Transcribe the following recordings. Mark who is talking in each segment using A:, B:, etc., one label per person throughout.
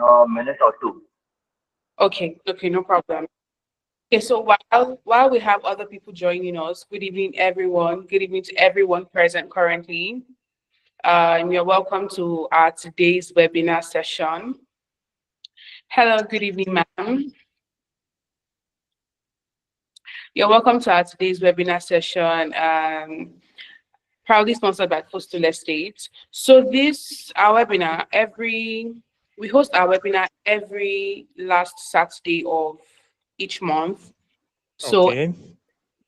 A: a minute or two.
B: Okay, no problem. Okay, so while we have other people joining us, good evening, everyone. Good evening to everyone present currently. You're welcome to our today's webinar session. Hello, good evening, ma'am. You're welcome to our today's webinar session, proudly sponsored by Footstool Estate. So our webinar, we host our webinar every last Saturday of each month. So
C: Okay.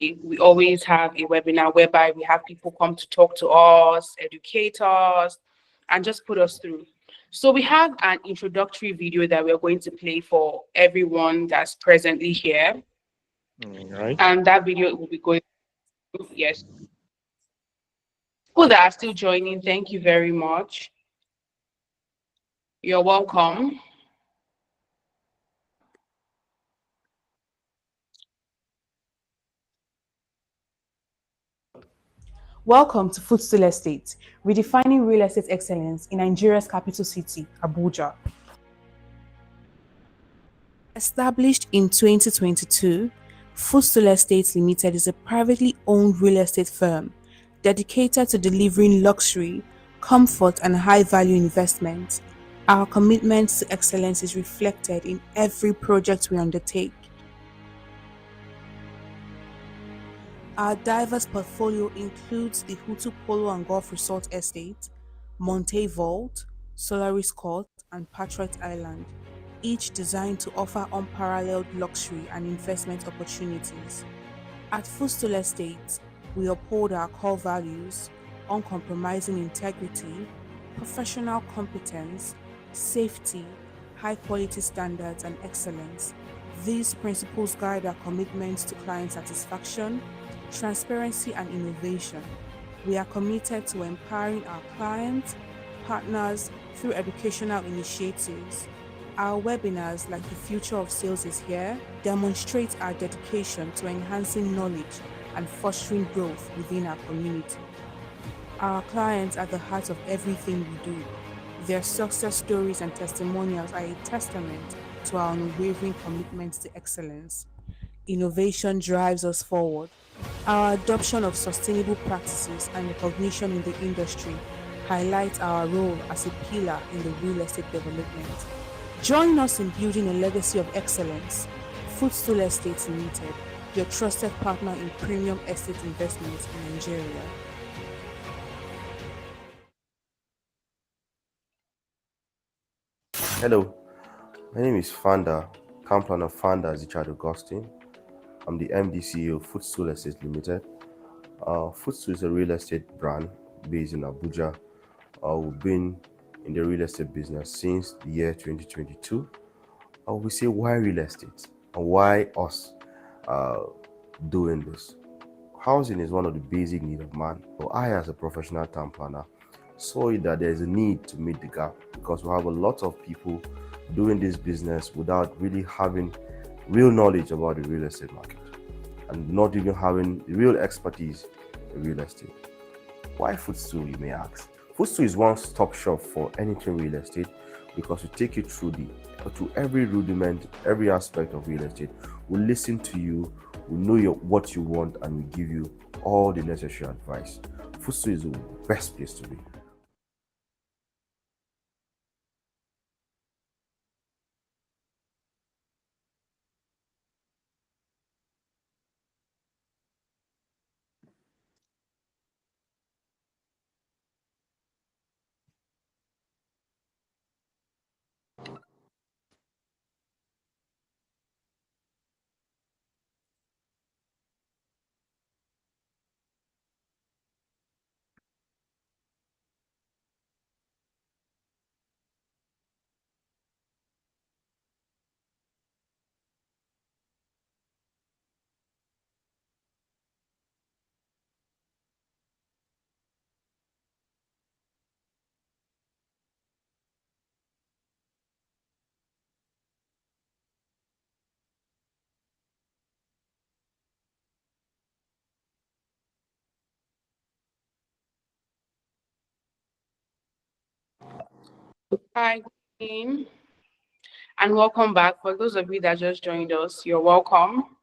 B: we always have a webinar whereby we have people come to talk to us, educate us, and just put us through. So we have an introductory video that we're going to play for everyone that's presently here.
C: All right.
B: And that video will be going, yes. People that are still joining, thank you very much. You're welcome. Welcome to Footstool Estate, redefining real estate excellence in Nigeria's capital city, Abuja. Established in 2022, Footstool Estates Limited is a privately owned real estate firm dedicated to delivering luxury, comfort, and high-value investments. Our commitment to excellence is reflected in every project we undertake. Our diverse portfolio includes the Hutu Polo and Golf Resort Estate, Monte Vault, Solaris Court, and Patriot Island, each designed to offer unparalleled luxury and investment opportunities. At Footstool Estates, we uphold our core values: uncompromising integrity, professional competence, safety, high quality standards, and excellence. These principles guide our commitments to client satisfaction, transparency, and innovation. We are committed to empowering our clients, partners through educational initiatives. Our webinars, like The Future of Sales is Here, demonstrate our dedication to enhancing knowledge and fostering growth within our community. Our clients are the heart of everything we do. Their success stories and testimonials are a testament to our unwavering commitment to excellence. Innovation drives us forward. Our adoption of sustainable practices and recognition in the industry highlights our role as a pillar in the real estate development. Join us in building a legacy of excellence. Footstool Estates Limited, your trusted partner in premium estate investments in Nigeria.
D: Hello, my name is Founder, Camp Planner Founder Richard Augustine. I'm the MD CEO of Footstool Estate Limited. Footstool is a real estate brand based in Abuja. We've been in the real estate business since the year 2022. We say, why real estate and why us doing this? Housing is one of the basic needs of man. So I, as a professional town planner, saw that there's a need to meet the gap because we have a lot of people doing this business without really having real knowledge about the real estate market and not even having the real expertise in real estate. Why Footstool, you may ask? Footstool is one-stop shop for anything real estate because we take you through to every rudiment, every aspect of real estate. We listen to you, we know what you want, and we give you all the necessary advice. Footstool is the best place to be.
B: Hi, good evening. And welcome back. For those of you that just joined us, you're welcome.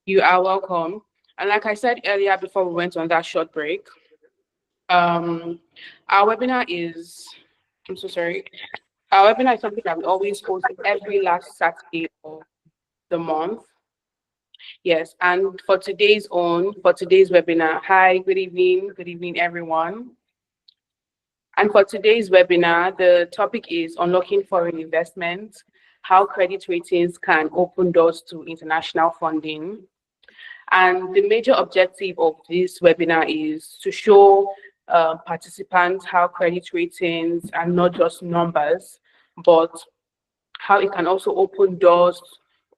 B: You are welcome. And like I said earlier before we went on that short break, um, our webinar is, I'm so sorry, our webinar is something that we always host every last Saturday of the month. Yes, and for today's webinar, hi, good evening, everyone. And for today's webinar, the topic is unlocking foreign investment, how credit ratings can open doors to international funding. And the major objective of this webinar is to show participants how credit ratings are not just numbers, but how it can also open doors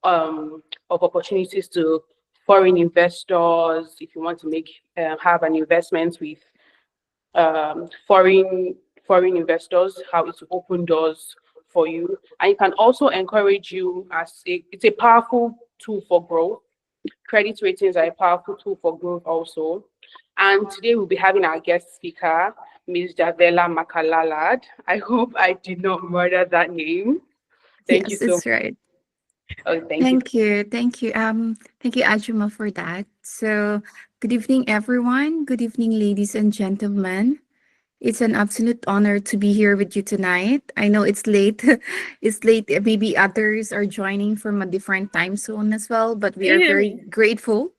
B: of opportunities to foreign investors. If you want to have an investment with foreign investors, how it will open doors for you, and it can also encourage you it's a powerful tool for growth. Credit ratings are a powerful tool for growth also. And today we'll be having our guest speaker, Ms. Javela Macalalad. I hope I did not murder that name. Thank you
A: Yes,
B: so much.
A: it's right.
B: Oh, thank you.
A: Thank you. Thank you. Thank you, Ajuma, for that. So, good evening, everyone. Good evening, ladies and gentlemen. It's an absolute honor to be here with you tonight. I know it's late. It's late. Maybe others are joining from a different time zone as well, but we are very grateful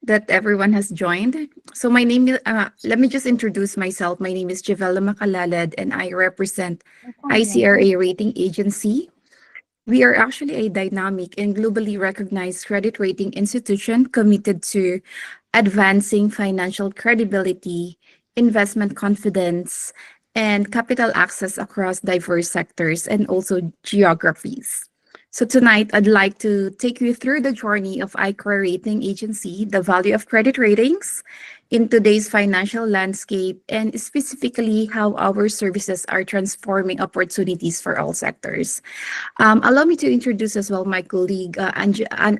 A: that everyone has joined. So, let me just introduce myself. My name is Javela Macalalad, and I represent ICRA Rating Agency. We are actually a dynamic and globally recognized credit rating institution committed to advancing financial credibility, investment confidence, and capital access across diverse sectors and also geographies. So tonight, I'd like to take you through the journey of ICRA Rating Agency, the value of credit ratings in today's financial landscape, and specifically how our services are transforming opportunities for all sectors. Allow me to introduce as well my colleague, Angela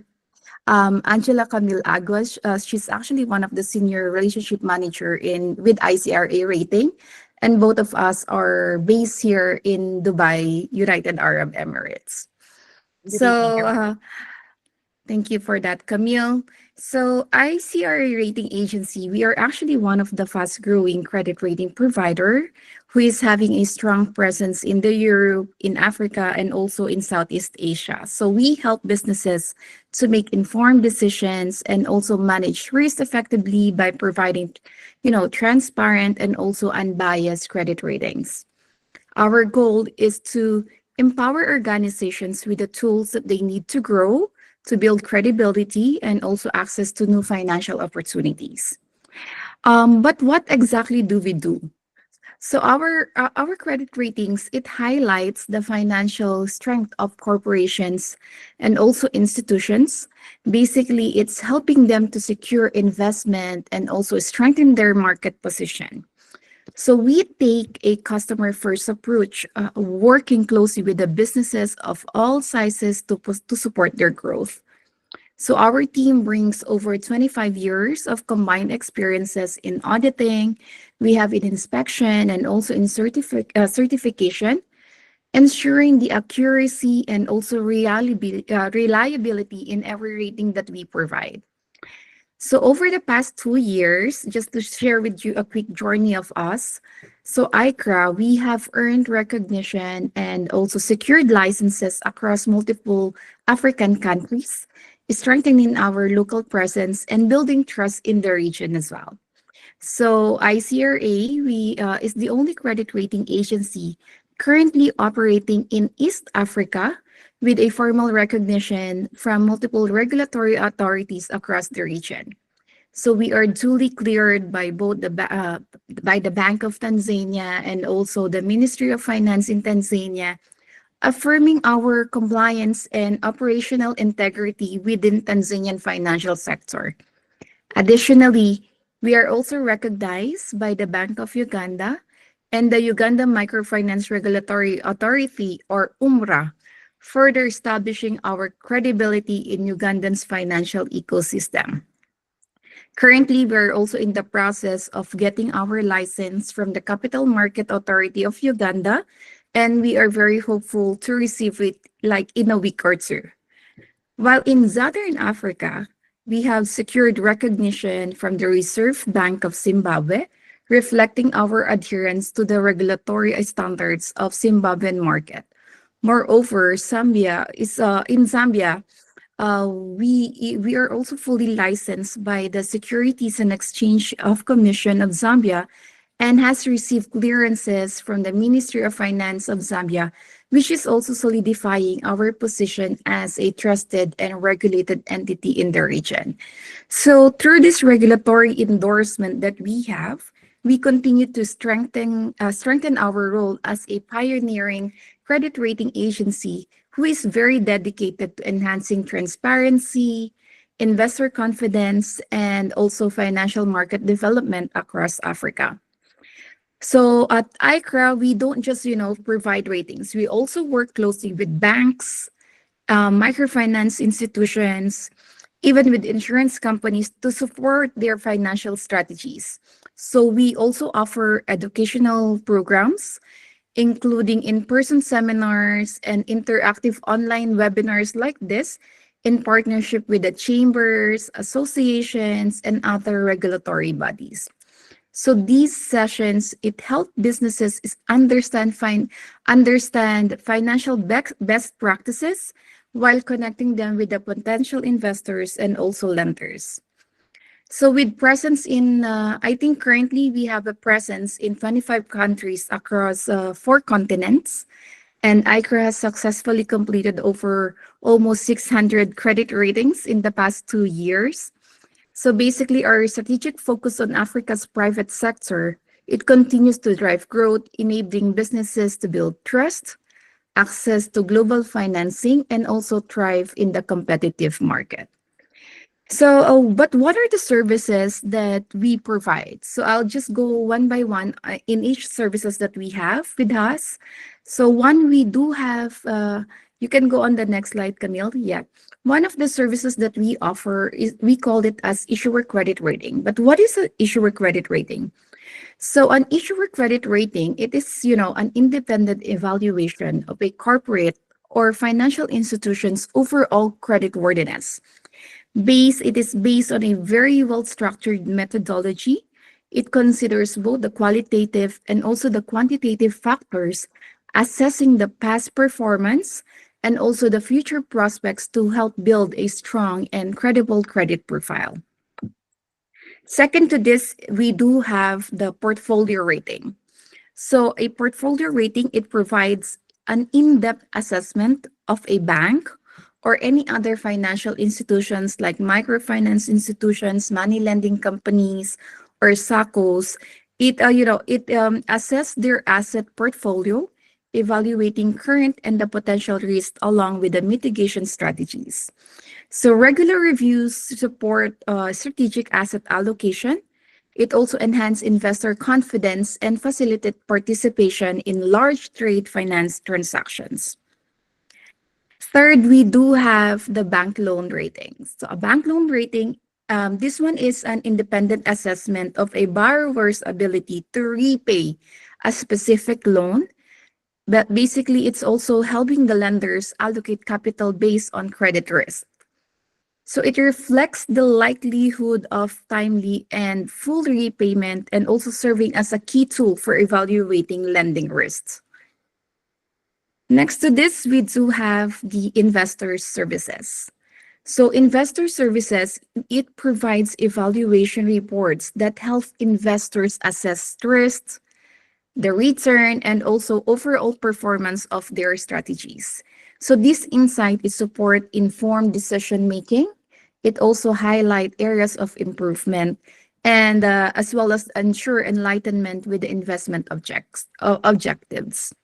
A: Camille Aguas. She's actually one of the senior relationship manager in with ICRA Rating, and both of us are based here in Dubai, United Arab Emirates.
B: Good evening,
A: So, thank you for that, Camille. So, ICRA Rating Agency, we are actually one of the fast-growing credit rating provider who is having a strong presence in the Europe, in Africa, and also in Southeast Asia. So, we help businesses to make informed decisions and also manage risk effectively by providing, transparent and also unbiased credit ratings. Our goal is to empower organizations with the tools that they need to grow, to build credibility, and also access to new financial opportunities. But what exactly do we do? So our credit ratings, it highlights the financial strength of corporations and also institutions. Basically, it's helping them to secure investment and also strengthen their market position. So we take a customer first approach, working closely with the businesses of all sizes to support their growth. So our team brings over 25 years of combined experiences in auditing. We have in inspection and also in certification, ensuring the accuracy and also reliability in every rating that we provide. So over the past 2 years, just to share with you a quick journey of us. So ICRA, we have earned recognition and also secured licenses across multiple African countries, strengthening our local presence and building trust in the region as well. So ICRA, is the only credit rating agency currently operating in East Africa with a formal recognition from multiple regulatory authorities across the region. So we are duly cleared by both by the Bank of Tanzania and also the Ministry of Finance in Tanzania, affirming our compliance and operational integrity within Tanzanian financial sector. Additionally, we are also recognized by the Bank of Uganda and the Uganda Microfinance Regulatory Authority, or UMRA, further establishing our credibility in Ugandan's financial ecosystem. Currently, we're also in the process of getting our license from the Capital Market Authority of Uganda, and we are very hopeful to receive it like in a week or two. While in Southern Africa, we have secured recognition from the Reserve Bank of Zimbabwe, reflecting our adherence to the regulatory standards of Zimbabwean market. Moreover, in Zambia, we are also fully licensed by the Securities and Exchange of Commission of Zambia and has received clearances from the Ministry of Finance of Zambia, which is also solidifying our position as a trusted and regulated entity in the region. So, through this regulatory endorsement that we have, we continue to strengthen our role as a pioneering credit rating agency who is very dedicated to enhancing transparency, investor confidence, and also financial market development across Africa. So at ICRA, we don't just, provide ratings. We also work closely with banks, microfinance institutions, even with insurance companies to support their financial strategies. So we also offer educational programs, including in-person seminars and interactive online webinars like this in partnership with the chambers, associations, and other regulatory bodies. So these sessions, it help businesses understand financial best practices while connecting them with the potential investors and also lenders. So with presence in, I think currently we have a presence in 25 countries across four continents, and ICRA has successfully completed over almost 600 credit ratings in the past 2 years. So basically, our strategic focus on Africa's private sector, it continues to drive growth, enabling businesses to build trust, access to global financing, and also thrive in the competitive market. So, but what are the services that we provide? So I'll just go one by one in each services that we have with us. So one, we do have, you can go on the next slide, Camille. Yeah. One of the services that we offer is, we call it as issuer credit rating. But what is an issuer credit rating? So an issuer credit rating, it is, an independent evaluation of a corporate or financial institution's overall creditworthiness. It is based on a very well structured methodology. It considers both the qualitative and also the quantitative factors, assessing the past performance and also the future prospects to help build a strong and credible credit profile. Second to this, we do have the portfolio rating. So a portfolio rating, it provides an in-depth assessment of a bank or any other financial institutions like microfinance institutions, money lending companies, or SACCOs. It assess their asset portfolio, evaluating current and the potential risk along with the mitigation strategies. So regular reviews support strategic asset allocation. It also enhance investor confidence and facilitate participation in large trade finance transactions. Third, we do have the bank loan ratings. So a bank loan rating, this one is an independent assessment of a borrower's ability to repay a specific loan. But basically, it's also helping the lenders allocate capital based on credit risk. So it reflects the likelihood of timely and full repayment and also serving as a key tool for evaluating lending risks. Next to this, we do have the investor services. So investor services, it provides evaluation reports that help investors assess risks, the return, and also overall performance of their strategies. So this insight is support informed decision making. It also highlight areas of improvement and as well as ensure enlightenment with the investment objectives.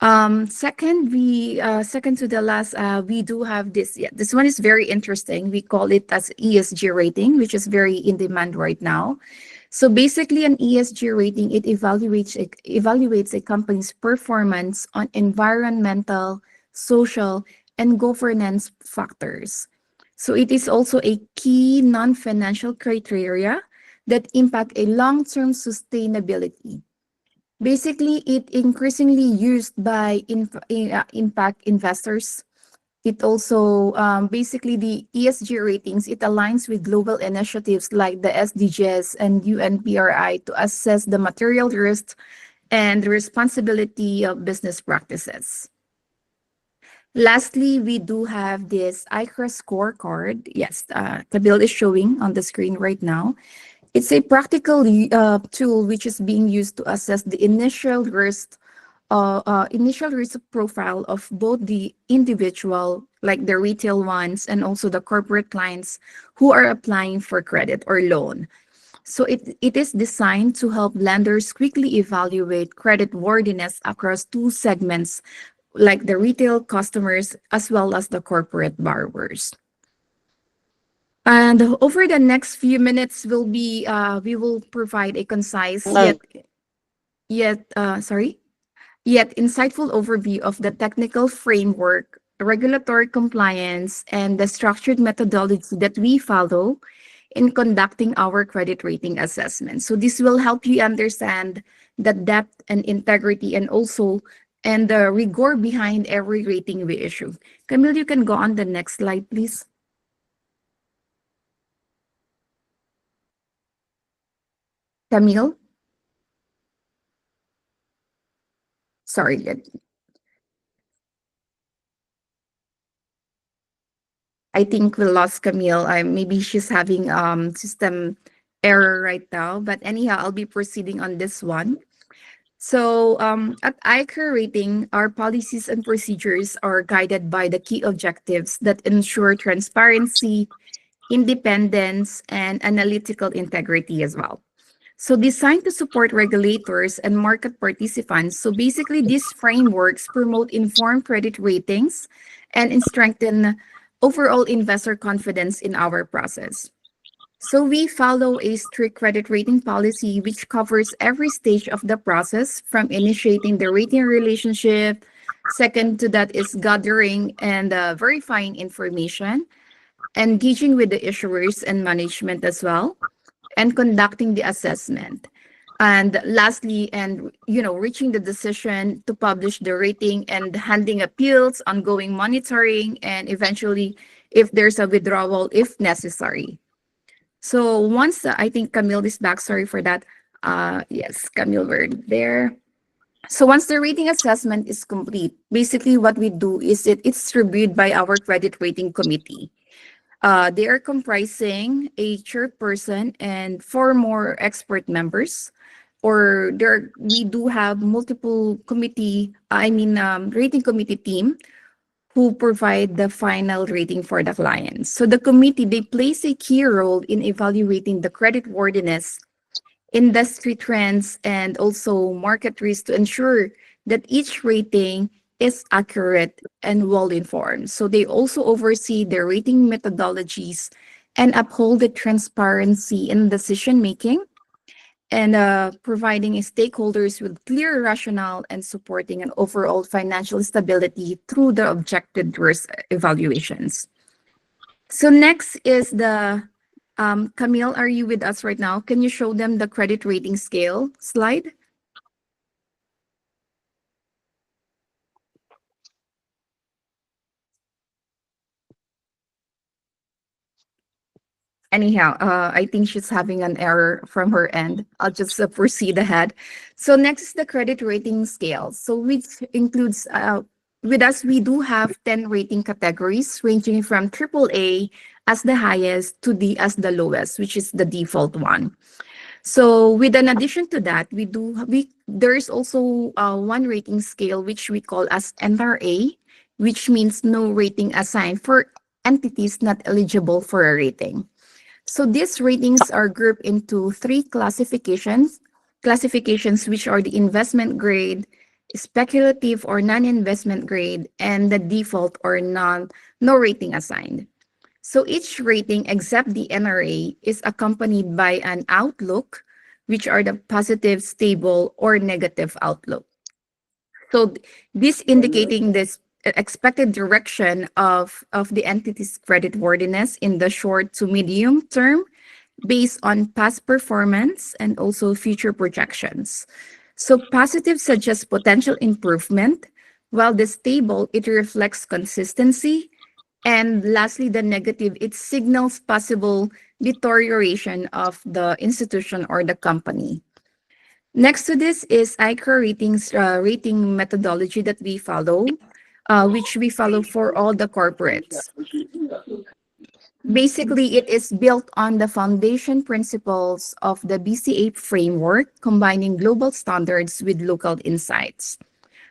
A: Second to the last, we do have this. Yeah, this one is very interesting. We call it as ESG rating, which is very in demand right now. So basically, an ESG rating, it evaluates a company's performance on environmental, social, and governance factors. So it is also a key non-financial criteria that impact a long-term sustainability. Basically, it increasingly used by impact investors. It also basically the ESG ratings. It aligns with global initiatives like the SDGs and UNPRI to assess the material risk and the responsibility of business practices. Lastly, we do have this ICRA scorecard. Yes, the bill is showing on the screen right now. It's a practical tool which is being used to assess the initial risk profile of both the individual, like the retail ones, and also the corporate clients who are applying for credit or loan. So it is designed to help lenders quickly evaluate credit worthiness across two segments, like the retail customers as well as the corporate borrowers. And over the next few minutes, we will provide a concise yet insightful overview of the technical framework, regulatory compliance, and the structured methodology that we follow in conducting our credit rating assessment. So this will help you understand the depth and integrity and the rigor behind every rating we issue. Camille, you can go on the next slide, please. Camille, sorry, I think we lost Camille. Maybe she's having system error right now. But anyhow, I'll be proceeding on this one. So at ICAR rating, our policies and procedures are guided by the key objectives that ensure transparency, independence, and analytical integrity as well. So designed to support regulators and market participants. So basically, these frameworks promote informed credit ratings and strengthen overall investor confidence in our process. So we follow a strict credit rating policy which covers every stage of the process from initiating the rating relationship. Second to that is gathering and verifying information, engaging with the issuers and management as well, and conducting the assessment. And lastly, reaching the decision to publish the rating and handling appeals, ongoing monitoring, and eventually, if there's a withdrawal, if necessary. So once I think Camille is back, sorry for that. Yes, Camille, we're there. So once the rating assessment is complete, basically what we do is it's reviewed by our credit rating committee. They are comprising a chairperson and four more expert members. Or there, we do have multiple rating committee team who provide the final rating for the client. So the committee, they plays a key role in evaluating the credit worthiness, industry trends, and also market risk to ensure that each rating is accurate and well informed. So they also oversee the rating methodologies and uphold the transparency in decision making and providing stakeholders with clear rationale and supporting an overall financial stability through the objective risk evaluations. So next is the Camille, are you with us right now? Can you show them the credit rating scale slide? Anyhow, I think she's having an error from her end. I'll just proceed ahead. So next is the credit rating scale. So which includes, with us, we do have 10 rating categories ranging from AAA as the highest to D as the lowest, which is the default one. So with an addition to that, there is also one rating scale which we call as NRA, which means no rating assigned for entities not eligible for a rating. So these ratings are grouped into three classifications which are the investment grade, speculative or non-investment grade, and the default or no rating assigned. So each rating except the NRA is accompanied by an outlook, which are the positive, stable, or negative outlook. So this indicating this expected direction of the entity's credit worthiness in the short to medium term based on past performance and also future projections. So positive suggests potential improvement, while the stable, it reflects consistency. And lastly, the negative, it signals possible deterioration of the institution or the company. Next to this is ICRA ratings rating methodology that we follow, which we follow for all the corporates. Basically, it is built on the foundation principles of the BCA framework, combining global standards with local insights.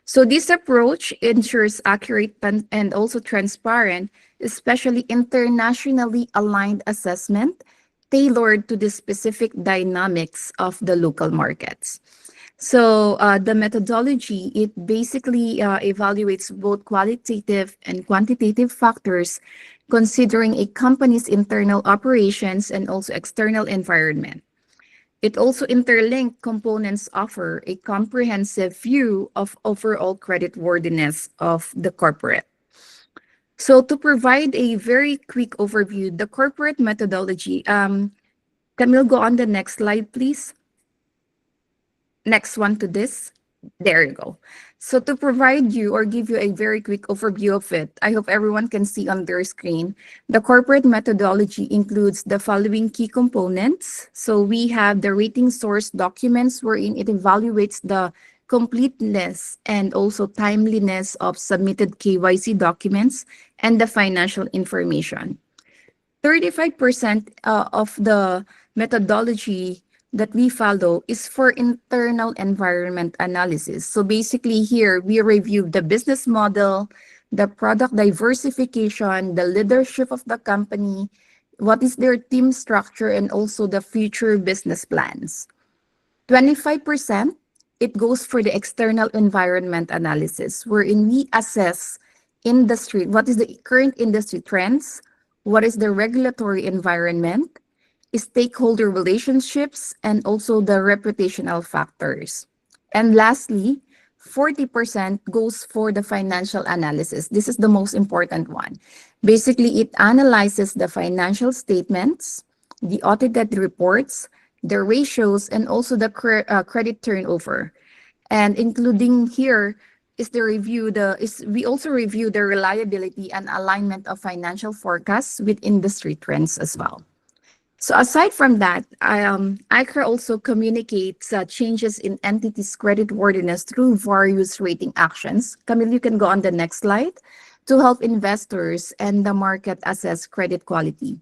A: So this approach ensures accurate and also transparent, especially internationally aligned assessment tailored to the specific dynamics of the local markets. So the methodology, it basically evaluates both qualitative and quantitative factors, considering a company's internal operations and also external environment. It also interlinked components offer a comprehensive view of overall creditworthiness of the corporate. So to provide a very quick overview, the corporate methodology, Camille, go on the next slide, please. Next one to this. There you go. So to provide you or give you a very quick overview of it, I hope everyone can see on their screen. The corporate methodology includes the following key components. So we have the rating source documents wherein it evaluates the completeness and also timeliness of submitted KYC documents and the financial information. 35% of the methodology that we follow is for internal environment analysis. So basically here, we review the business model, the product diversification, the leadership of the company, what is their team structure, and also the future business plans. 25%, it goes for the external environment analysis, wherein we assess industry, what is the current industry trends, what is the regulatory environment, stakeholder relationships, and also the reputational factors. And lastly, 40% goes for the financial analysis. This is the most important one. Basically, it analyzes the financial statements, the audited reports, the ratios, and also the credit turnover. And including here is the review the is we also review the reliability and alignment of financial forecasts with industry trends as well. So aside from that, ICRA also communicates changes in entities' creditworthiness through various rating actions. Camille, you can go on the next slide to help investors and the market assess credit quality.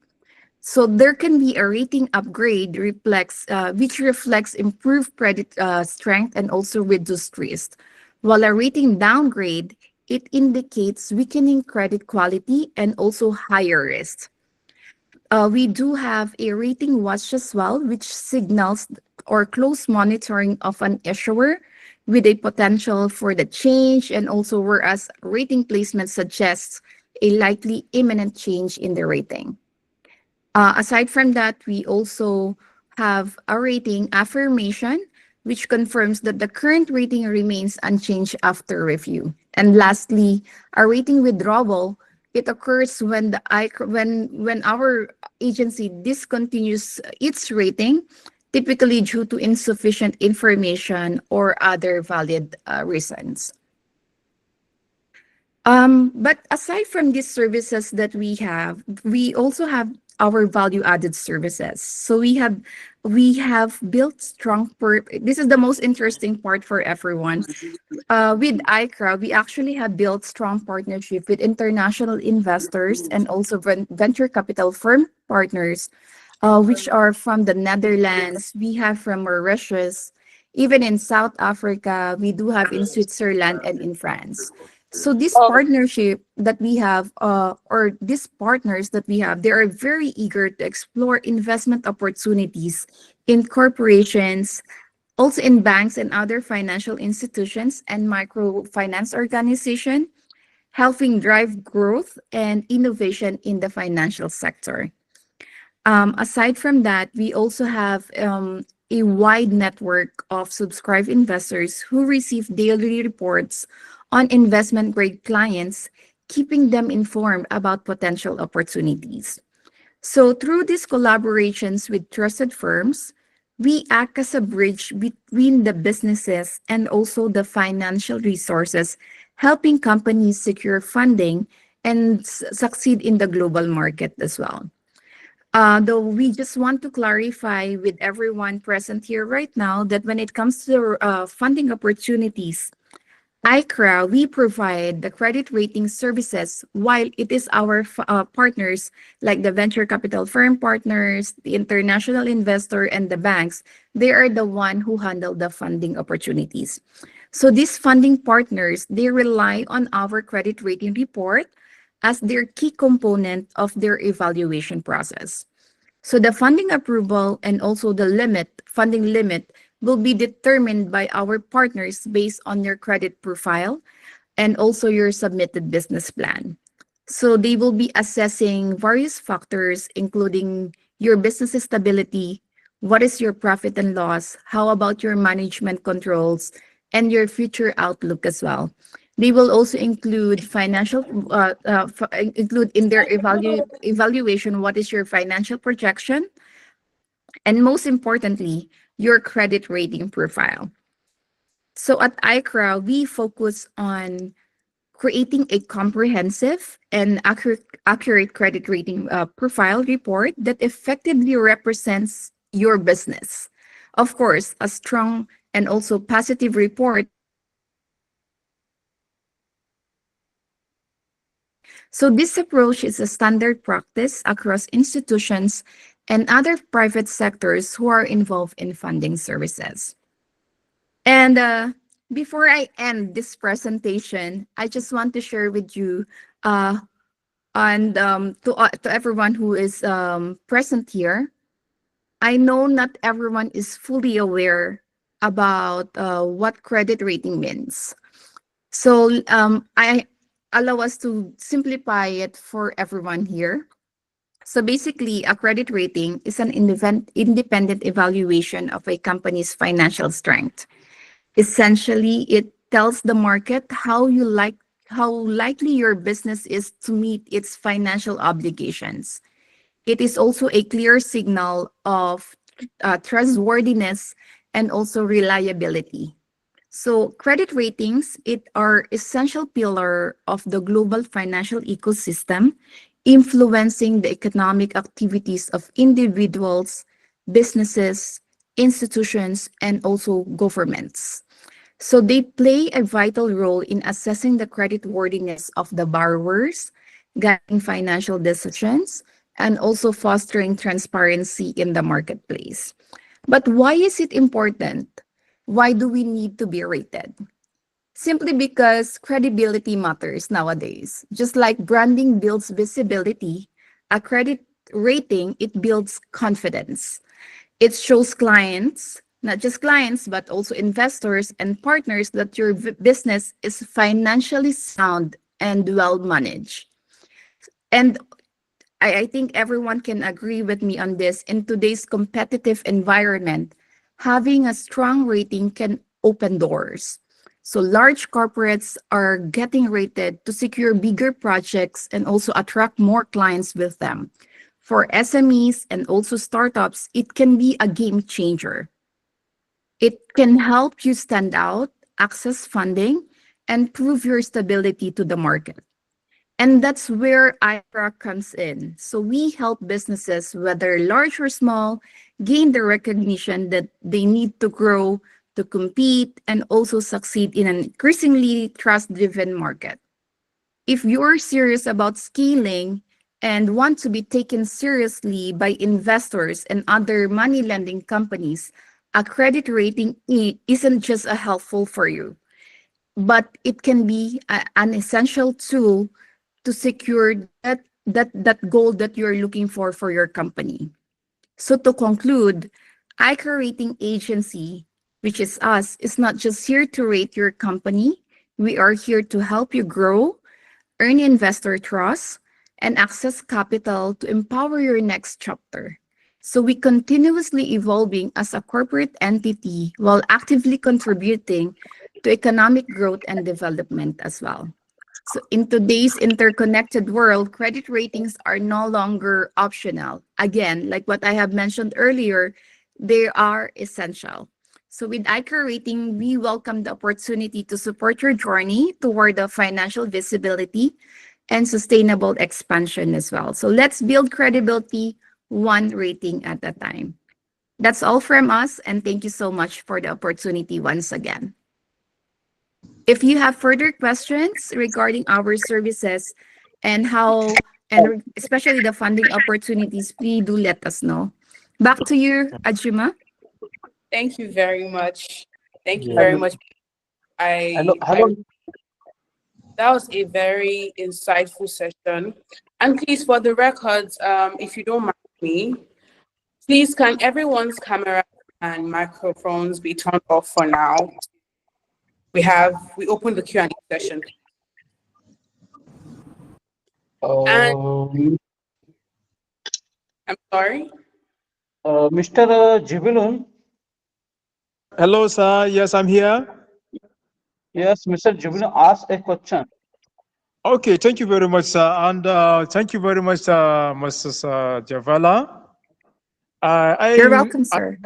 A: So there can be a rating upgrade which reflects improved credit strength and also reduced risk, while a rating downgrade, it indicates weakening credit quality and also higher risk. We do have a rating watch as well, which signals or close monitoring of an issuer with a potential for the change, and also whereas rating placement suggests a likely imminent change in the rating. Aside from that, we also have a rating affirmation, which confirms that the current rating remains unchanged after review. And lastly, a rating withdrawal, it occurs when when our agency discontinues its rating, typically due to insufficient information or other valid reasons. But aside from these services that we also have our value-added services. So we have built strong this is the most interesting part for everyone. With ICRA, we actually have built strong partnership with international investors and also venture capital firm partners, which are from the Netherlands. We have from Mauritius, even in South Africa. We do have in Switzerland and in France. So this partnership that we have, or these partners that we have, they are very eager to explore investment opportunities in corporations, also in banks and other financial institutions and microfinance organization, helping drive growth and innovation in the financial sector. Aside from that, we also have a wide network of subscribed investors who receive daily reports on investment grade clients, keeping them informed about potential opportunities. So through these collaborations with trusted firms, We act as a bridge between the businesses and also the financial resources, helping companies secure funding and succeed in the global market as well. Though we just want to clarify with everyone present here right now that when it comes to funding opportunities, ICRA, we provide the credit rating services while it is our partners like the venture capital firm partners, the international investor, and the banks. They are the one who handle the funding opportunities. So these funding partners, they rely on our credit rating report as their key component of their evaluation process. So the funding approval and also the funding limit will be determined by our partners based on your credit profile and also your submitted business plan. So they will be assessing various factors, including your business stability, what is your profit and loss, how about your management controls, and your future outlook as well. They will also include include in their evaluation what is your financial projection, and most importantly, your credit rating profile. So at ICRA, we focus on creating a comprehensive and accurate credit rating profile report that effectively represents your business. Of course, a strong and also positive report. So this approach is a standard practice across institutions and other private sectors who are involved in funding services. And before I end this presentation, I just want to share with you uh, and to everyone who is present here. I know not everyone is fully aware about what credit rating means. So I allow us to simplify it for everyone here. So basically, a credit rating is an independent evaluation of a company's financial strength. Essentially, it tells the market how likely your business is to meet its financial obligations. It is also a clear signal of trustworthiness and also reliability. So credit ratings, it are essential pillar of the global financial ecosystem, influencing the economic activities of individuals, businesses, institutions, and also governments. So they play a vital role in assessing the creditworthiness of the borrowers, guiding financial decisions, and also fostering transparency in the marketplace. But why is it important? Why do we need to be rated? Simply because credibility matters nowadays. Just like branding builds visibility, a credit rating, it builds confidence. It shows clients, not just clients, but also investors and partners that your business is financially sound and well managed. And I think everyone can agree with me on this. In today's competitive environment, having a strong rating can open doors. So large corporates are getting rated to secure bigger projects and also attract more clients with them. For SMEs and also startups, it can be a game changer. It can help you stand out, access funding, and prove your stability to the market. And that's where IRA comes in. So we help businesses, whether large or small, gain the recognition that they need to grow, to compete, and also succeed in an increasingly trust-driven market. If you're serious about scaling and want to be taken seriously by investors and other money lending companies, a credit rating isn't just a helpful for you, but it can be an essential tool to secure that goal that you're looking for your company. So to conclude, ICA Rating Agency, which is us, is not just here to rate your company. We are here to help you grow, earn investor trust, and access capital to empower your next chapter. So we continuously evolving as a corporate entity while actively contributing to economic growth and development as well. So in today's interconnected world, credit ratings are no longer optional. Again, like what I have mentioned earlier, They are essential. So with ICAR rating, we welcome the opportunity to support your journey toward the financial visibility and sustainable expansion as well. So let's build credibility one rating at a time. That's all from us, and thank you so much for the opportunity once again. If you have further questions regarding our services and how, and especially the funding opportunities, please do let us know. Back to you, Ajima.
B: Thank you very much. Thank you
C: Yeah.
B: very much.
C: Hello,
B: I
C: hello.
B: That was a very insightful session. And please, for the records, if you don't mind me, please can everyone's camera and microphones be turned off for now? We opened the Q&A session. And
C: Uh,
B: I'm sorry.
C: Mr. Jibilun,
E: Hello, sir. Yes, I'm here.
C: yes, Mr. Jibilun asked a question.
E: Okay, thank you very much, sir. And thank you very much, Mrs. Javela. Uh,
A: You're
E: I,
A: welcome,
E: I,
A: sir.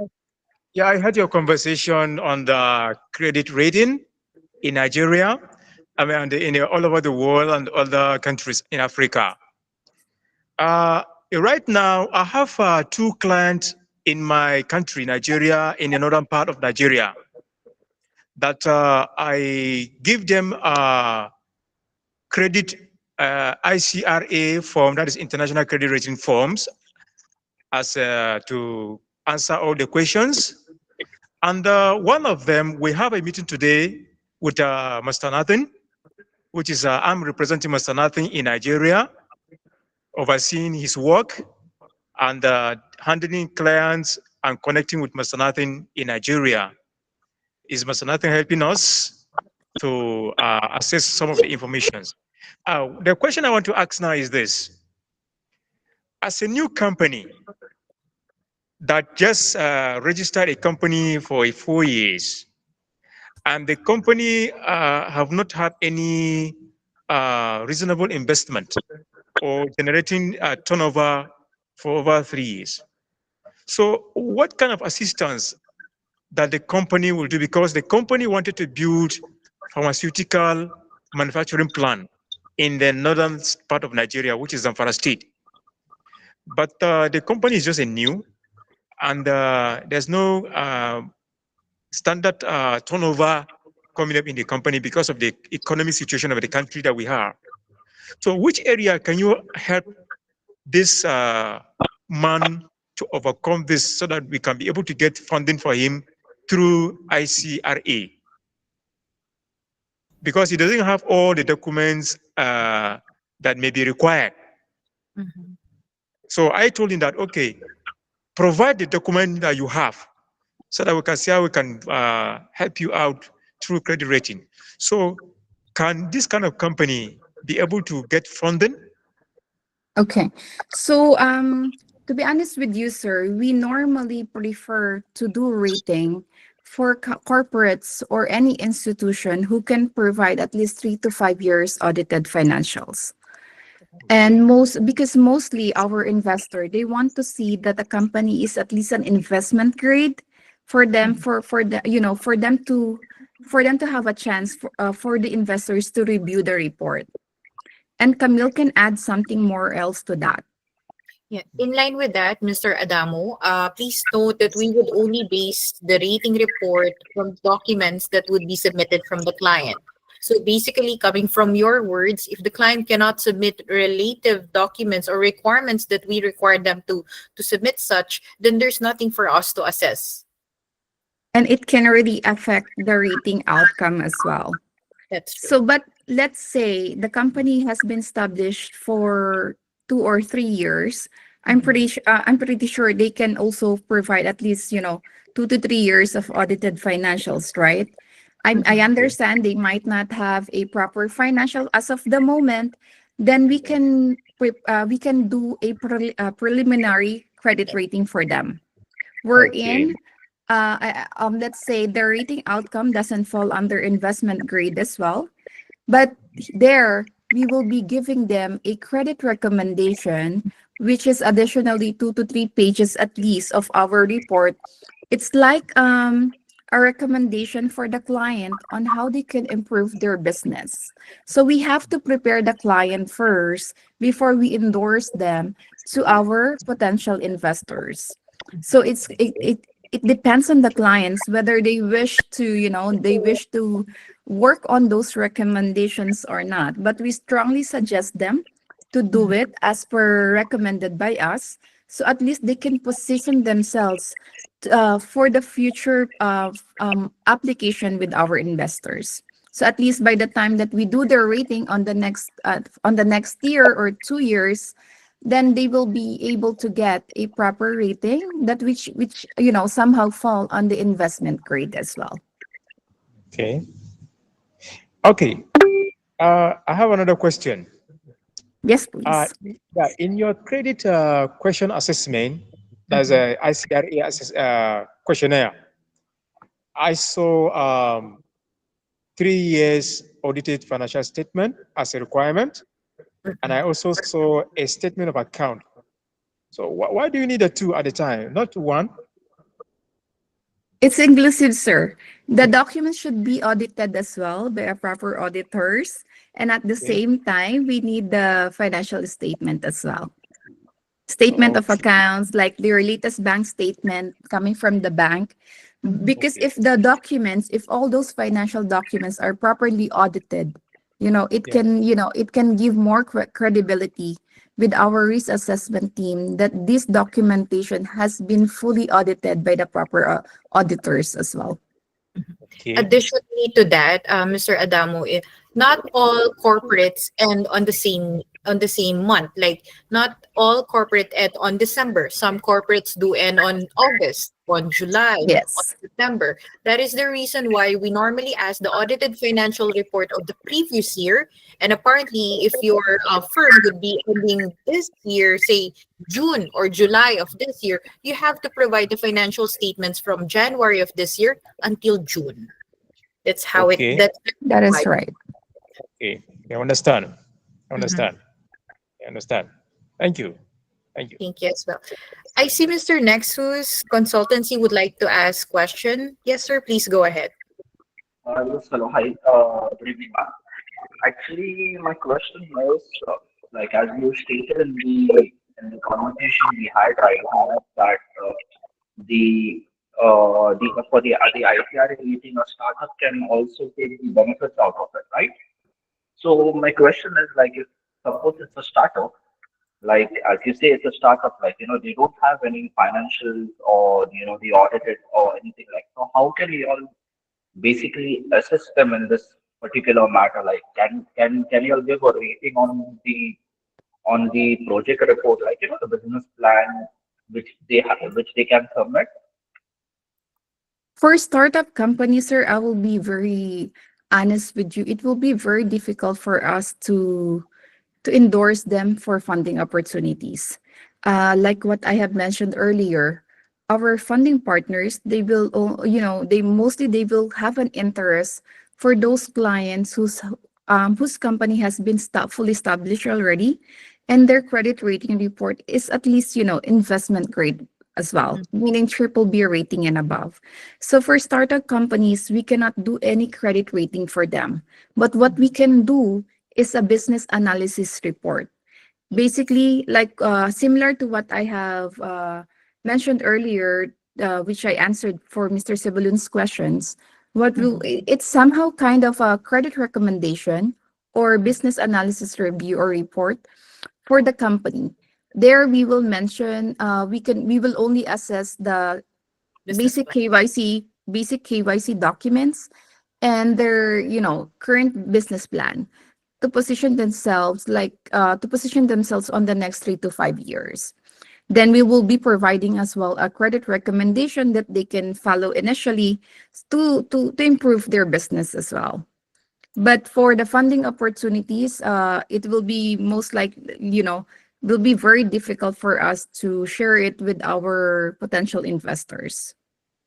E: yeah, I had your conversation on the credit rating in Nigeria. I mean, all over the world and other countries in Africa. Uh, right now, I have two clients in my country, Nigeria, in the northern part of Nigeria, that I give them credit ICRA form, that is International Credit Rating Forms, as to answer all the questions. And one of them, we have a meeting today with Mr. Nathan, which is I'm representing Mr. Nathan in Nigeria, overseeing his work and handling clients and connecting with Mr. Nathan in Nigeria. Is Mr. Nathan helping us to assess some of the information? The question I want to ask now is this. As a new company that just registered a company for 4 years, and the company have not had any reasonable investment or generating turnover for over 3 years. So what kind of assistance that the company will do? Because the company wanted to build pharmaceutical manufacturing plant in the northern part of Nigeria, which is Zamfara State. But the company is just a new, and there's no standard turnover coming up in the company because of the economic situation of the country that we have. So which area can you help this man to overcome this so that we can be able to get funding for him through ICRA? Because he doesn't have all the documents that may be required.
A: Mhm.
E: So I told him that, okay, provide the document that you have so that we can see how we can help you out through credit rating. So can this kind of company be able to get funding?
A: Okay. So, to be honest with you, sir, we normally prefer to do rating for corporates or any institution who can provide at least 3 to 5 years audited financials. And because mostly our investor, they want to see that the company is at least an investment grade for them, for the, for them to have a chance for the investors to review the report. And Camille can add something more else to that.
F: Yeah, in line with that, Mr. Adamo, please note that we would only base the rating report from documents that would be submitted from the client. So basically, coming from your words, if the client cannot submit relative documents or requirements that we require them to submit such, then there's nothing for us to assess.
A: And it can really affect the rating outcome as well.
F: That's true.
A: So, but let's say the company has been established for 2 or 3 years. I'm pretty sure they can also provide at least 2 to 3 years of audited financials, right? I understand they might not have a proper financial as of the moment. Then we can do a preliminary credit rating for them. We're
C: Okay.
A: in let's say the rating outcome doesn't fall under investment grade as well, but there we will be giving them a credit recommendation which is additionally 2 to 3 pages at least of our report. It's like a recommendation for the client on how they can improve their business. So we have to prepare the client first before we endorse them to our potential investors. So it depends on the clients whether they wish to, they wish to work on those recommendations or not. But we strongly suggest them to do it as per recommended by us. So at least they can position themselves for the future of application with our investors. So at least by the time that we do their rating on the next year or 2 years, then they will be able to get a proper rating that which somehow fall on the investment grade as well.
E: Okay. Okay. I have another question.
A: Yes,
E: Uh,
A: please.
E: yeah, in your credit question assessment, there's
F: Mhm.
E: a ICRA questionnaire. I saw 3 years audited financial statement as a requirement, and I also saw a statement of account. So why do you need a two at a time, not one?
A: It's inclusive, sir. The documents should be audited as well by a proper auditors. And at the
E: Okay.
A: same time, we need the financial statement as well. Statement of
E: Okay.
A: accounts, like your latest bank statement coming from the bank. Because
E: Okay.
A: if the documents, if all those financial documents are properly audited,
E: Yeah.
A: it can give more credibility with our risk assessment team that this documentation has been fully audited by the proper auditors as well.
E: Okay.
F: Additionally to that, Mr. Adamo, not all corporates end on the same month. Like not all corporate end on December. Some corporates do end on August, on July, on
A: Yes.
F: September. That is the reason why we normally ask the audited financial report of the previous year. And apparently, if your firm would be ending this year, say June or July of this year, you have to provide the financial statements from January of this year until June. That's how it.
E: Okay.
F: That's
A: That
F: why.
A: is right.
E: Okay. I understand. I
F: Mhm.
E: understand. I understand. Thank you. Thank you.
F: Thank you as well. I see Mr. Nexus consultancy would like to ask question. Yes, sir. Please go ahead.
C: Yes, hello. Hi. Good evening, ma'am. Actually, my question is, like as you stated in the conversation we had right now, that the the ICRA rating, a startup can also take the benefits out of it, right? So my question is, like, if suppose it's a startup, like as you say, it's a startup, like they don't have any financials or the audited or anything like. So how can we all basically assess them in this particular matter? Like, can you all give a rating on the project report, like the business plan which they have, which they can submit?
A: For startup companies, sir, I will be very honest with you. It will be very difficult for us to endorse them for funding opportunities. Like what I have mentioned earlier, our funding partners, they will, they will have an interest for those clients whose company has been fully established already, and their credit rating report is at least, investment grade as well, meaning triple B rating and above. So for startup companies, we cannot do any credit rating for them. But what we can do is a business analysis report. Basically, like similar to what I have mentioned earlier, which I answered for Mr. Cebalun's questions. It's somehow kind of a credit recommendation or business analysis review or report for the company. There we will mention we will only assess the
F: Business plan.
A: basic KYC documents and their current business plan to position themselves on the next 3 to 5 years. Then we will be providing as well a credit recommendation that they can follow initially to improve their business as well. But for the funding opportunities, it will be most like, will be very difficult for us to share it with our potential investors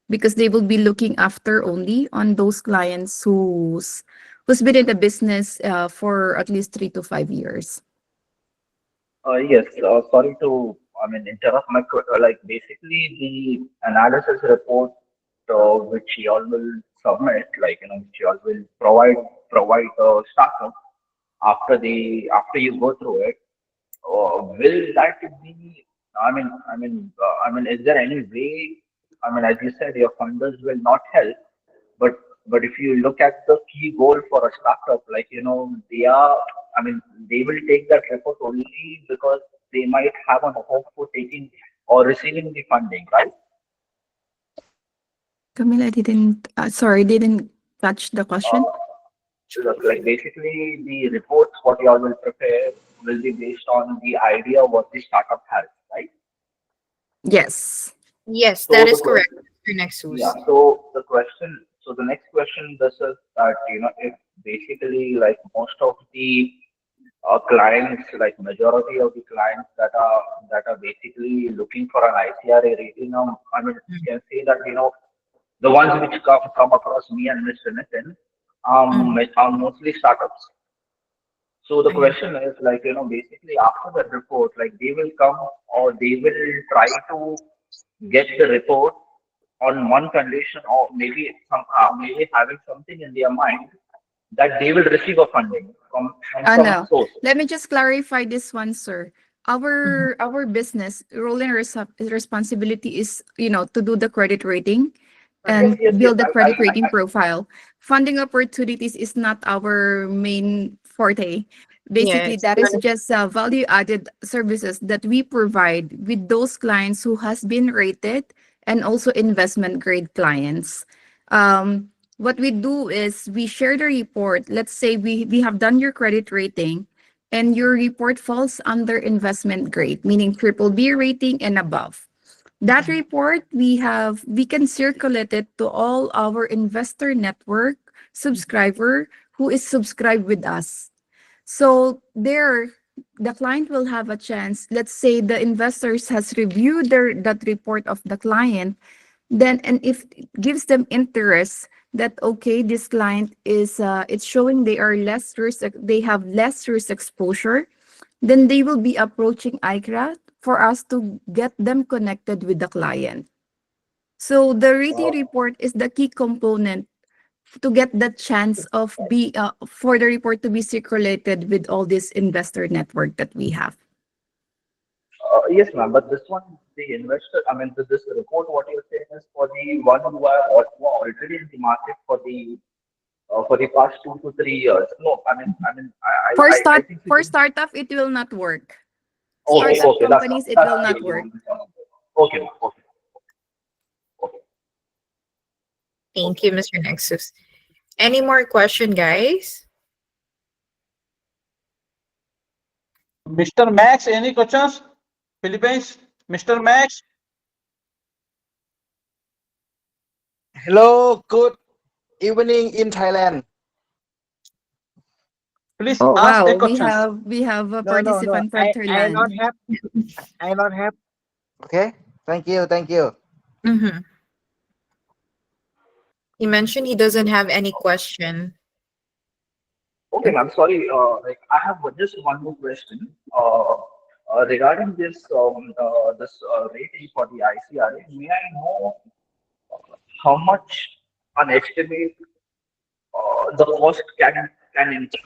A: because they will be looking after only on those clients who's been in the business for at least 3 to 5 years.
C: Yes, sorry to, interrupt like basically the analysis report which y'all will submit, like, which y'all will provide startup after you go through it. Will that be, is there any way, as you said, your funders will not help, but if you look at the key goal for a startup, like, I mean, they will take that report only because they might have an hope for taking or receiving the funding, right?
A: Camila didn't, sorry, didn't catch the question.
C: Look, like basically the reports what you all will prepare will be based on the idea what the startup has, right?
A: Yes.
F: Yes, that
C: So the
F: is correct,
C: question,
F: Mr.
C: yeah.
F: Nexus.
C: So the next question, this is that, if basically like most of the clients, like majority of the clients that are basically looking for an ICRA rating, you can say that, the ones which come across me and Mr. Nitin,
F: Mm,
C: are mostly startups. So the
F: right.
C: question is like, basically after the report, like they will come or they will try to get the report on one condition, or maybe having something in their mind that they will receive a funding from some
A: No.
C: source.
A: Let me just clarify this one, sir.
F: Mhm.
A: Our business role and responsibility is, to do the credit rating
C: Yes,
A: and
C: yes, yes.
A: build the credit rating profile. Funding opportunities is not our main forte. Basically,
F: Yes.
A: that is just value added services that we provide with those clients who has been rated and also investment grade clients. What we do is we share the report. Let's say we have done your credit rating and your report falls under investment grade, meaning triple B rating and above. That
F: Mhm.
A: report we can circulate it to all our investor network subscriber who is subscribed with us. So there the client will have a chance. Let's say the investors has reviewed that report of the client, then and if it gives them interest that okay, this client is it's showing they are less risk, they have less risk exposure, then they will be approaching ICRA for us to get them connected with the client. So the rating
C: Uh,
A: report is the key component to get the chance of be for the report to be circulated with all this investor network that we have.
C: yes, ma'am. But this one, the investor, this report, what you're saying is for the one who are already in the market for the past 2 to 3 years. No, I think
A: For startup, it will not work.
C: okay,
A: Startup
C: okay,
A: companies, it
C: that's
A: will
C: clear.
A: not work.
C: Okay, ma'am, okay, okay,
F: Thank
C: okay.
F: you, Mr. Nexus. Any more question, guys?
G: Mr. Max, any questions? Philippines, Mr. Max.
H: Hello, good evening in Thailand.
G: Please
A: Oh
G: ask
A: wow,
G: a question.
A: we have a
H: No, no, no.
A: participant from
H: I not
A: Thailand.
H: have. I not have. Okay. Thank you. Thank you.
F: Mm-hmm. He mentioned he doesn't have any question.
C: Okay, ma'am. Sorry, like I have just one more question. Regarding this rating for the ICRA, may I know how much an estimate the cost can incur?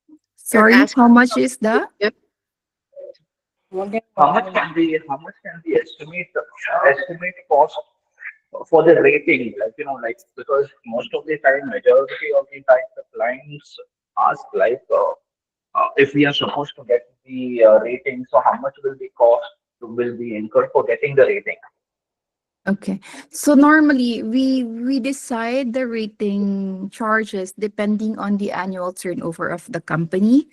F: You're
A: Sorry, how
F: asking
A: much
F: about
A: is the?
F: Egypt.
C: How much can the estimate cost for the rating? Like, like because most of the time, majority of the time, the clients ask like, if we are supposed to get the rating, so how much will the cost will be incurred for getting the rating?
A: Okay. So normally we decide the rating charges depending on the annual turnover of the company.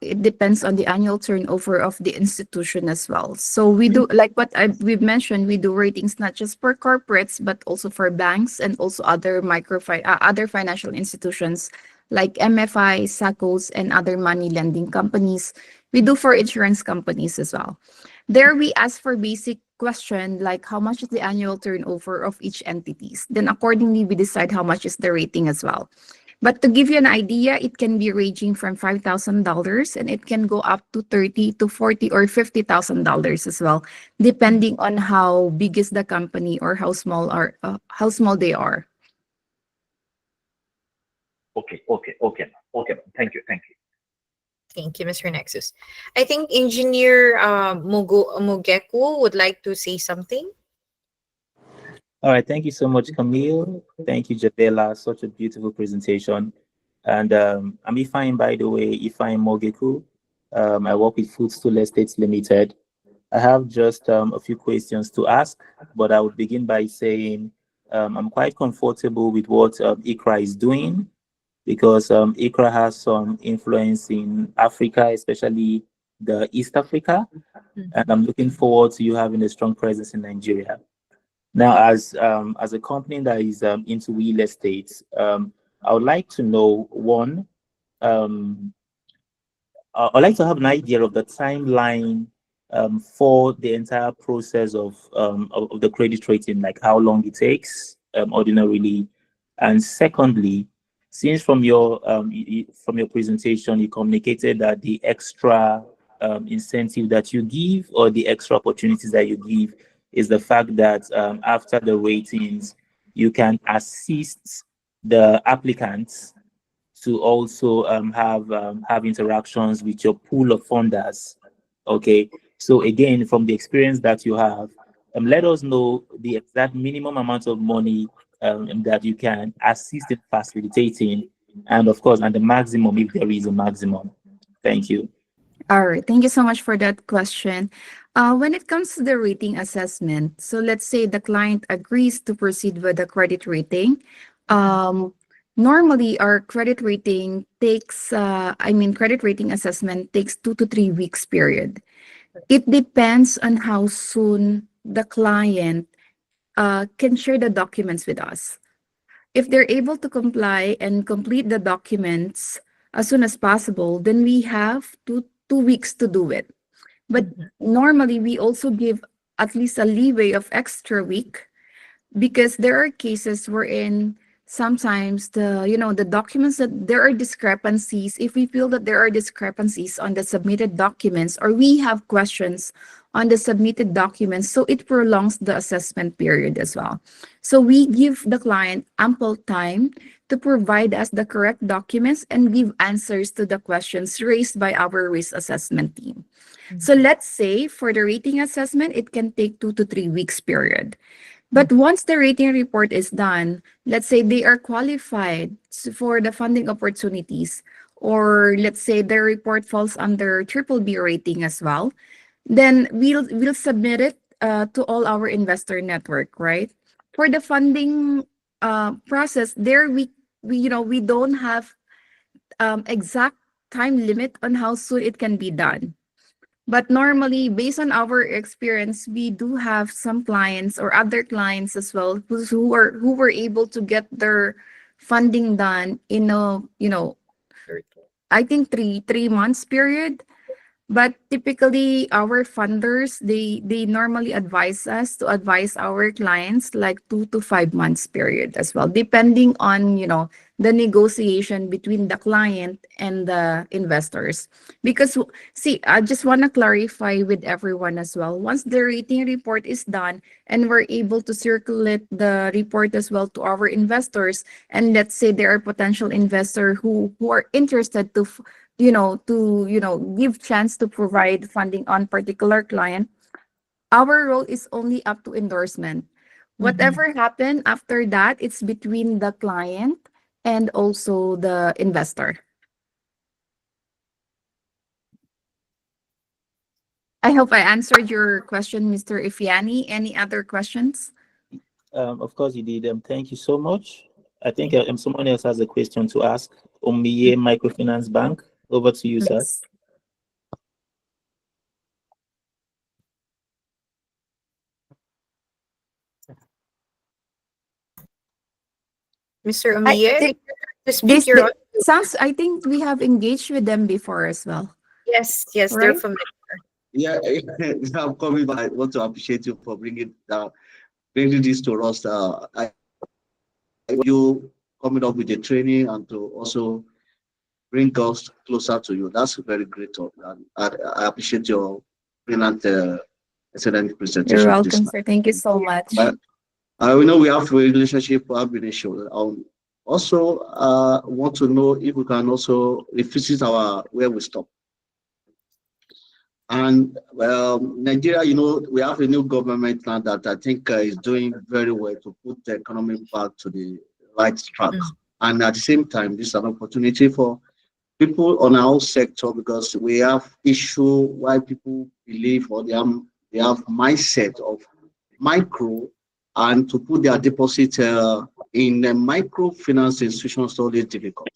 A: It depends on the annual turnover of the institution as well. So we do like we've mentioned, we do ratings not just for corporates but also for banks and also other financial institutions like MFI, SACCOs, and other money lending companies. We do for insurance companies as well. There we ask for basic question like how much is the annual turnover of each entities. Then accordingly we decide how much is the rating as well. But to give you an idea, it can be ranging from $5,000 and it can go up to 30 to 40 or $50,000 as well, depending on how big is the company or how small they are.
C: Okay, ma'am. Thank you.
F: Thank you, Mr. Nexus. I think Engineer Mogeku would like to say something.
I: All right, thank you so much, Camille. Thank you, Javela. Such a beautiful presentation. And I'm Ifine, by the way, Ifine Mogeku. I work with Footstool Estates Limited. I have just a few questions to ask, but I would begin by saying I'm quite comfortable with what ICRA is doing because ICRA has some influence in Africa, especially the East Africa, and I'm looking forward to you having a strong presence in Nigeria. Now, as a company that is into real estate, I would like to know one. Um, I'd like to have an idea of the timeline for the entire process of the credit rating, like how long it takes ordinarily, and secondly, since from your from your presentation you communicated that the extra incentive that you give or the extra opportunities that you give is the fact that after the ratings you can assist the applicants to also have interactions with your pool of funders. Okay, so again, from the experience that you have, let us know the exact minimum amount of money that you can assist in facilitating, and of course, and the maximum if there is a maximum. Thank you.
A: All right. Thank you so much for that question. When it comes to the rating assessment, so let's say the client agrees to proceed with the credit rating. Normally, our credit rating takes, credit rating assessment takes 2 to 3 weeks period. It depends on how soon the client can share the documents with us. If they're able to comply and complete the documents as soon as possible, then we have 2 weeks to do it. But normally, we also give at least a leeway of extra week because there are cases wherein sometimes the documents that there are discrepancies. If we feel that there are discrepancies on the submitted documents or we have questions on the submitted documents, so it prolongs the assessment period as well. So we give the client ample time to provide us the correct documents and give answers to the questions raised by our risk assessment team. So let's say for the rating assessment, it can take 2 to 3 weeks period. But once the rating report is done, let's say they are qualified for the funding opportunities, or let's say their report falls under triple B rating as well, then we'll submit it to all our investor network, right? For the funding process, there we don't have exact time limit on how soon it can be done. But normally, based on our experience, we do have some clients or other clients as well who were able to get their funding done in a I think three months period. But typically, our funders, they normally advise us to advise our clients like 2 to 5 months period as well, depending on, the negotiation between the client and the investors. Because, see, I just want to clarify with everyone as well. Once the rating report is done and we're able to circulate the report as well to our investors, and let's say there are potential investors who are interested to give chance to provide funding on particular client, our role is only up to endorsement. Whatever happened after that, it's between the client and also the investor. I hope I answered your question, Mr. Ifiani. Any other questions?
I: Of course, you did. Thank you so much. I think someone else has a question to ask. Omiye Microfinance Bank. Over to you, sir.
A: Yes.
F: Mr.
A: I
F: Umiye,
A: did
F: to speak
A: this
F: your
A: sounds. I think we have engaged with them before as well,
F: yes, they're
A: right?
F: familiar.
J: Yeah, I'm coming back. I want to appreciate you for bringing this to us. I you coming up with the training and to also bring us closer to you. That's a very great talk. And I appreciate your brilliant, excellent
A: You're
J: presentation this
A: welcome,
J: night.
A: sir. Thank you so much.
J: We know we have a relationship, we have been a show. Also, want to know if we can also revisit our where we stop. And well, Nigeria, we have a new government now that I think is doing very well to put the economy back to the right track. And at the same time, this is an opportunity for people on our sector because we have issue why people believe or they have mindset of micro and to put their deposit in a microfinance institution is always difficult.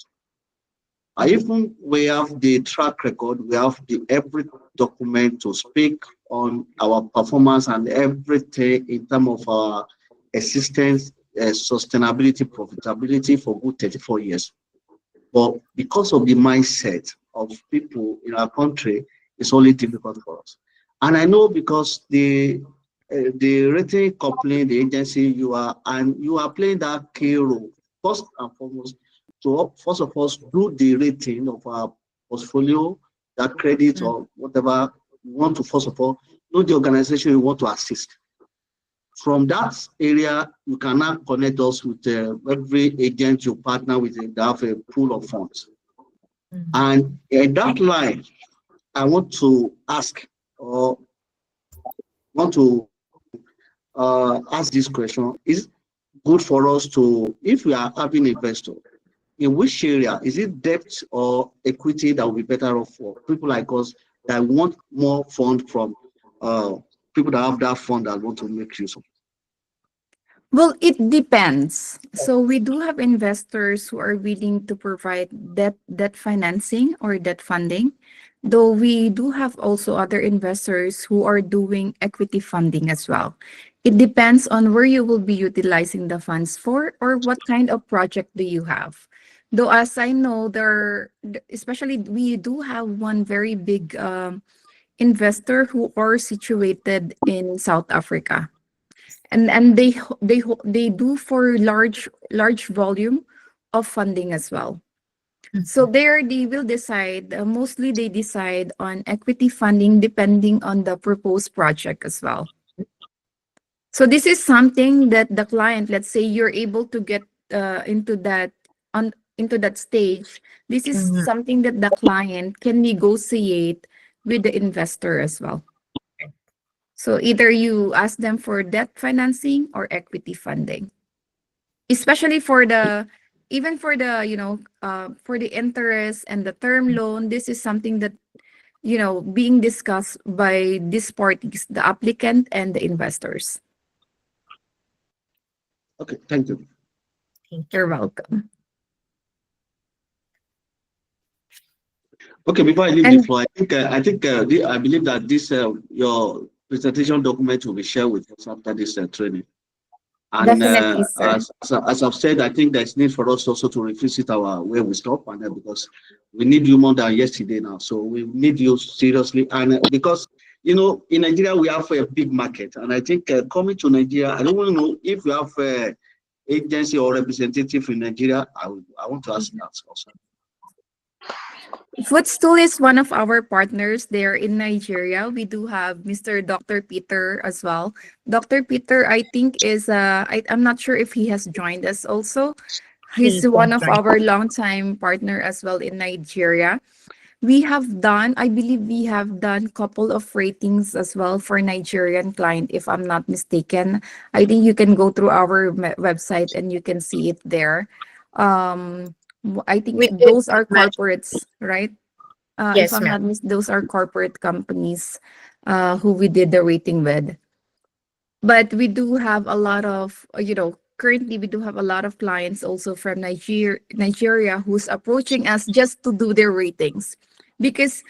J: Even we have the track record, we have the every document to speak on our performance and everything in terms of our existence, sustainability, profitability for good 34 years. But because of the mindset of people in our country, it's only difficult for us. And I know because the rating company, the agency, you are playing that key role first and foremost to first of all do the rating of our portfolio, that credit or whatever you want to first of all know the organization you want to assist. From that area, you can now connect us with every agent you partner with. They have a pool of funds. And in that line, I want to ask or want to ask this question. Is good for us to, if we are having investor, in which area, is it debt or equity that will be better off for people like us that want more fund from people that have that fund that want to make use of it?
A: Well, it depends. So we do have investors who are willing to provide debt financing or debt funding, though we do have also other investors who are doing equity funding as well. It depends on where you will be utilizing the funds for or what kind of project do you have. Though as I know, especially we do have one very big investor who are situated in South Africa. And they do for large volume of funding as well. So there they will decide, mostly they decide on equity funding depending on the proposed project as well. So this is something that the client, let's say you're able to get into that stage, this is something that the client can negotiate with the investor as well. So either you ask them for debt financing or equity funding, especially even for for the interest and the term loan. This is something that, being discussed by these parties, the applicant and the investors.
J: Okay, thank you.
A: You're welcome.
J: Okay, before I leave the floor, I believe that this your presentation document will be shared with us after this training. And
A: Definitely, sir.
J: as I've said, I think there's need for us also to revisit our where we stop, and because we need you more than yesterday now. So we need you seriously, and because in Nigeria we have a big market, and I think coming to Nigeria, I don't want to know if you have agency or representative in Nigeria. I want to ask that also.
A: Footstool is one of our partners there in Nigeria. We do have Mr. Dr. Peter as well. Dr. Peter, I think I'm not sure if he has joined us also. He's one of our longtime partner as well in Nigeria. I believe we have done couple of ratings as well for Nigerian client, if I'm not mistaken. I think you can go through our website and you can see it there. I think those are corporates, right? If I'm not mistaken, those are corporate companies who we did the rating with. But we do have a lot of, currently we do have a lot of clients also from Nigeria who's approaching us just to do their ratings because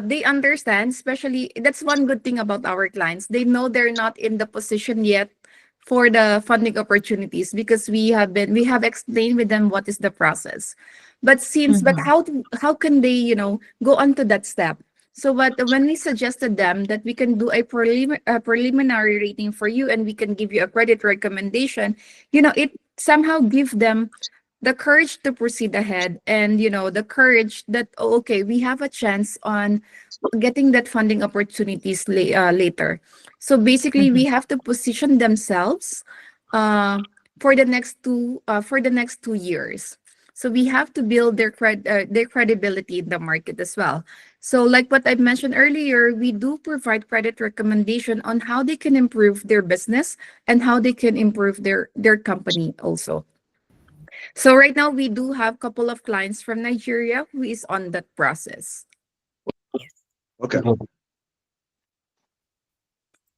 A: they understand, especially that's one good thing about our clients. They know they're not in the position yet for the funding opportunities because we have explained with them what is the process. But how can they, go on to that step? So when we suggested them that we can do a preliminary rating for you and we can give you a credit recommendation, it somehow give them the courage to proceed ahead, and the courage that, oh, okay, we have a chance on getting that funding opportunities later. So basically, we have to position themselves uh, for the next 2 years. So we have to build their credibility in the market as well. So like what I mentioned earlier, we do provide credit recommendation on how they can improve their business and how they can improve their company also. So right now we do have couple of clients from Nigeria who is on that process.
J: Okay.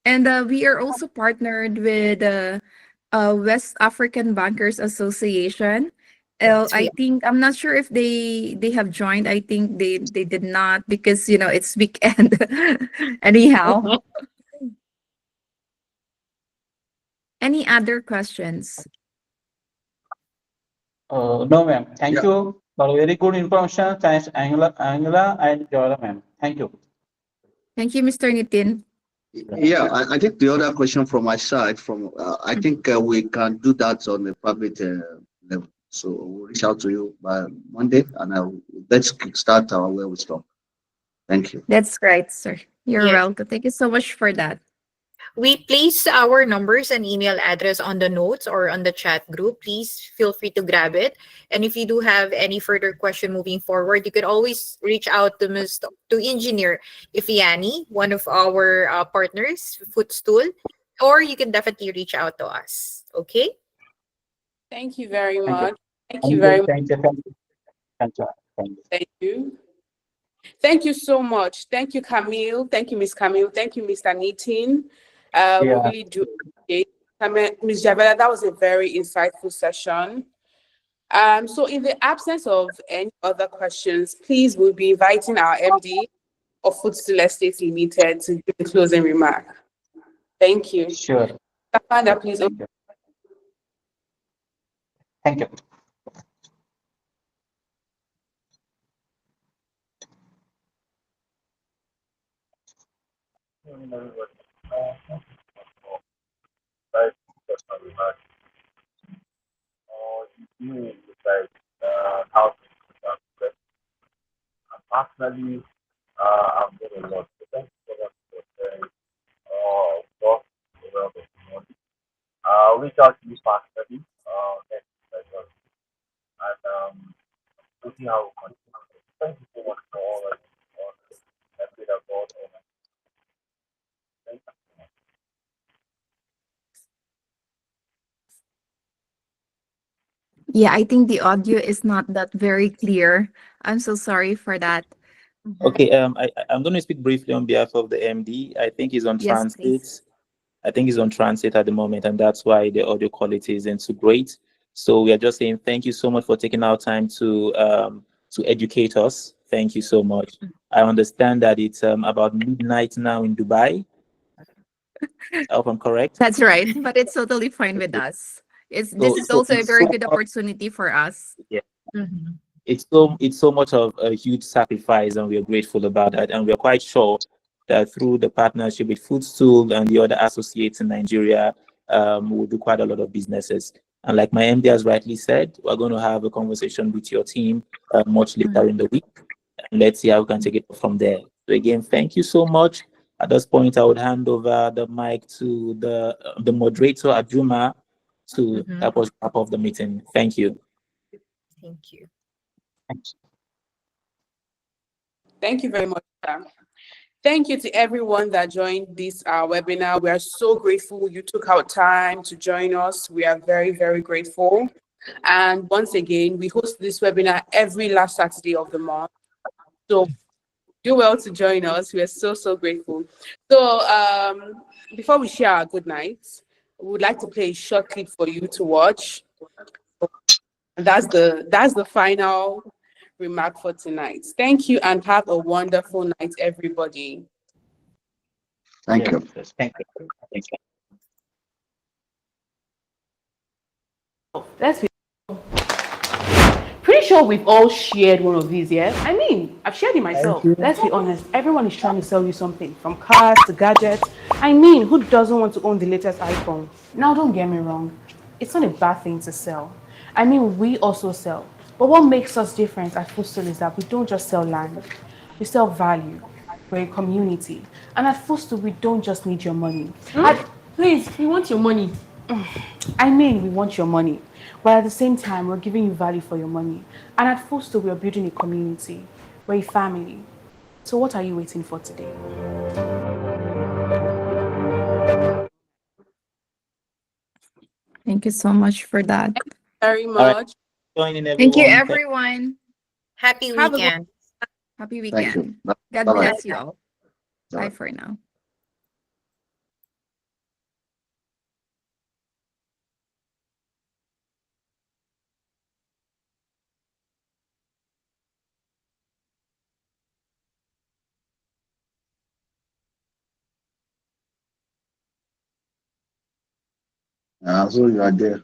A: And we are also partnered with West African Bankers Association. I think I'm not sure if they have joined. I think they did not, because it's weekend. Anyhow, any other questions?
G: No, ma'am. Thank
J: Yeah.
G: you for very good information. Thanks, Angela and Javela, ma'am. Thank you.
A: Thank you, Mr. Nitin.
J: Yeah, I think the other question from my side, I think we can do that on a private level. So we'll reach out to you by Monday, and let's start our where we stop. Thank you.
A: That's right, sir. You're
F: Yes.
A: welcome. Thank you so much for that.
F: We place our numbers and email address on the notes or on the chat group. Please feel free to grab it. And if you do have any further question moving forward, you could always reach out to Engineer Ifiani, one of our partners, Footstool, or you can definitely reach out to us. Okay?
K: Thank you very
G: Thank you.
K: much. Thank you very much.
G: Thank you. Thank you. Thank you.
K: Thank you. Thank you so much. Thank you, Camille. Thank you, Miss Camille. Thank you, Mr. Nitin. We
G: Yeah.
K: really do appreciate it. Ms. Javela, that was a very insightful session. So in the absence of any other questions, please, we'll be inviting our MD of Footstool Estates Limited to give a closing remark. Thank you.
G: Sure.
K: Amanda, please.
G: Thank you. Thank you.
D: How personally, I've done a lot. So thank you so much for sharing thoughts as well this morning. I'll reach out to you personally next session, and we'll see how we continue. Thank you so much for all that you did about all that. Thank you so much.
A: Yeah, I think the audio is not that very clear. I'm so sorry for that.
I: Okay, I'm going to speak briefly on behalf of the MD. I think he's on
A: Yes,
I: transit.
A: please.
I: I think he's on transit at the moment, and that's why the audio quality isn't so great. So we are just saying thank you so much for taking our time to educate us. Thank you so much. I understand that it's about midnight now in Dubai. I hope I'm correct.
A: That's right, but it's totally fine with us. This is
I: So
A: also a
I: it's
A: very
I: so
A: good
I: much,
A: opportunity for us.
I: yeah.
F: Mhm.
I: It's so much of a huge sacrifice, and we are grateful about that. And we are quite sure that through the partnership with Foodstool and the other associates in Nigeria, we'll do quite a lot of businesses. And like my MD has rightly said, we're going to have a conversation with your team much later in the week. And let's see how we can take it from there. So again, thank you so much. At this point, I would hand over the mic to the moderator, Ajuma, to
F: Mhm.
I: help us wrap up the meeting. Thank you.
F: Thank you.
G: Thanks.
K: Thank you very much, sir. Thank you to everyone that joined this webinar. We are so grateful you took out time to join us. We are very, very grateful. And once again, we host this webinar every last Saturday of the month. So do well to join us. We are so, so grateful. So before we share our good nights, we would like to play a short clip for you to watch. And that's the final remark for tonight. Thank you and have a wonderful night, everybody.
J: Thank you.
G: Yes, thank you. Thank you.
K: Let's be pretty sure we've all shared one of these, yeah? I mean, I've shared it myself. Let's be honest, everyone is trying to sell you something, from cars to gadgets. I mean, who doesn't want to own the latest iPhone? Now, don't get me wrong, it's not a bad thing to sell.
B: I mean, we also sell. But what makes us different at Footstool is that we don't just sell land, we sell value. We're a community. And at Footstool, we don't just need your money.
L: Please, we want your money.
B: I mean, we want your money. But at the same time, we're giving you value for your money. And at Footstool, we're building a community. We're a family. So what are you waiting for today?
A: Thank you so much for that.
K: Very
I: All right,
K: much.
I: joining
A: Thank you,
I: everyone.
A: everyone.
F: Happy
K: Have a good
F: weekend.
A: Happy
J: Thank you.
A: weekend.
J: Bye
A: God
J: bye.
A: bless you all. Bye for now.
J: So you are there.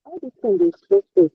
M: All this thing is stressful.